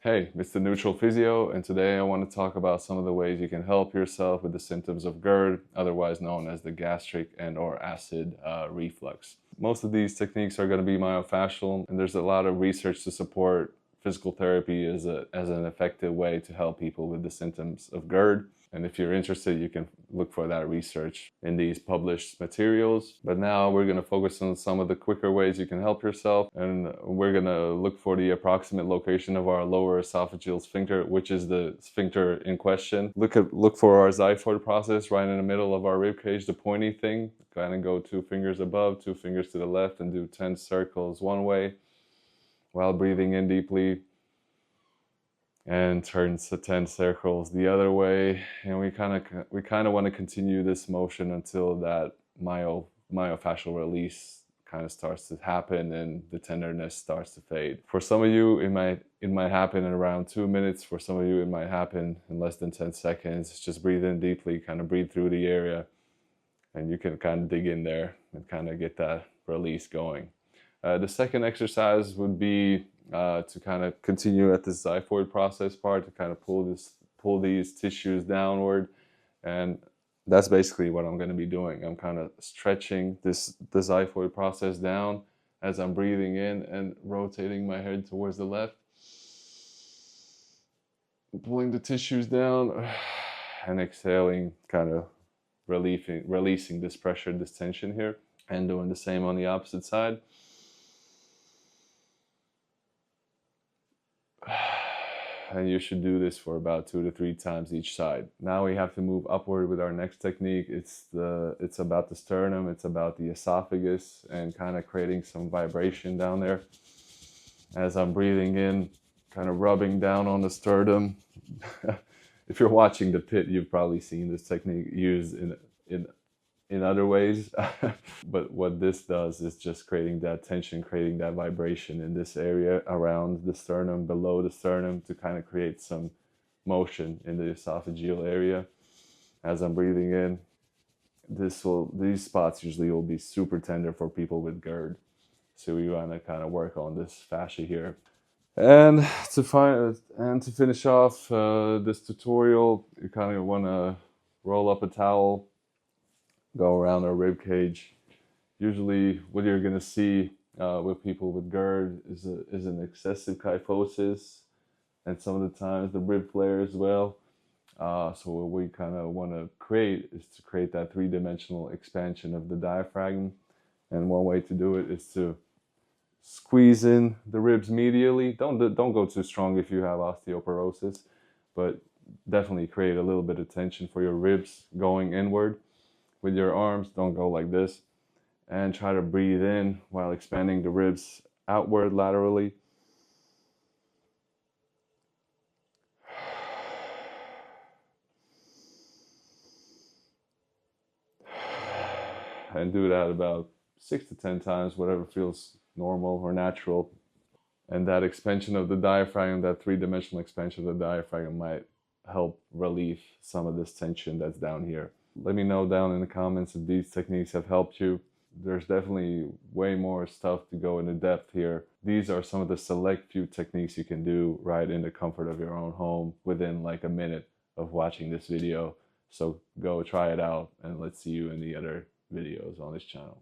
Hey, it's the Neutral Physio, and today I want to talk about some of the ways you can help yourself with the symptoms of GERD, otherwise known as the gastric and/or acid reflux. Most of these techniques are going to be myofascial, and there's a lot of research to support physical therapy as an effective way to help people with the symptoms of GERD. And if you're interested, you can look for that research in these published materials. But now we're going to focus on some of the quicker ways you can help yourself. And we're going to look for the approximate location of our lower esophageal sphincter, which is the sphincter in question. Look for our xiphoid process right in the middle of our rib cage, the pointy thing. Kind of go 2 fingers above, 2 fingers to the left, and do 10 circles one way while breathing in deeply. And turns to 10 circles the other way, and we kind of want to continue this motion until that myofascial release kind of starts to happen and the tenderness starts to fade. For some of you, it might happen in around 2 minutes. For some of you, it might happen in less than 10 seconds. Just breathe in deeply, kind of breathe through the area, and you can kind of dig in there and kind of get that release going. The second exercise would be to kind of continue at this xiphoid process part, to kind of pull these tissues downward, and that's basically what I'm going to be doing. I'm kind of stretching the xiphoid process down as I'm breathing in and rotating my head towards the left, pulling the tissues down, and exhaling, kind of releasing this pressure, this tension here, and doing the same on the opposite side. And you should do this for about 2 to 3 times each side. Now we have to move upward with our next technique. It's about the sternum, it's about the esophagus, and kind of creating some vibration down there. As I'm breathing in, kind of rubbing down on the sternum. If you're watching The Pit, you've probably seen this technique used in other ways. But what this does is just creating that tension, creating that vibration in this area around the sternum, below the sternum, to kind of create some motion in the esophageal area. As I'm breathing in, these spots usually will be super tender for people with GERD. So we want to kind of work on this fascia here. And to finish off this tutorial, you kind of want to roll up a towel, go around our rib cage. Usually what you're going to see with people with GERD is an excessive kyphosis, and some of the times the rib flare as well. So what we kind of want to create is to create that 3-dimensional expansion of the diaphragm. And one way to do it is to squeeze in the ribs medially. Don't go too strong if you have osteoporosis, but definitely create a little bit of tension for your ribs going inward. With your arms, don't go like this, and try to breathe in while expanding the ribs outward laterally. And do that about 6 to 10 times, whatever feels normal or natural. And that expansion of the diaphragm, that 3-dimensional expansion of the diaphragm, might help relieve some of this tension that's down here. Let me know down in the comments if these techniques have helped you. There's definitely way more stuff to go into depth here. These are some of the select few techniques you can do right in the comfort of your own home within like a minute of watching this video. So go try it out, and let's see you in the other videos on this channel.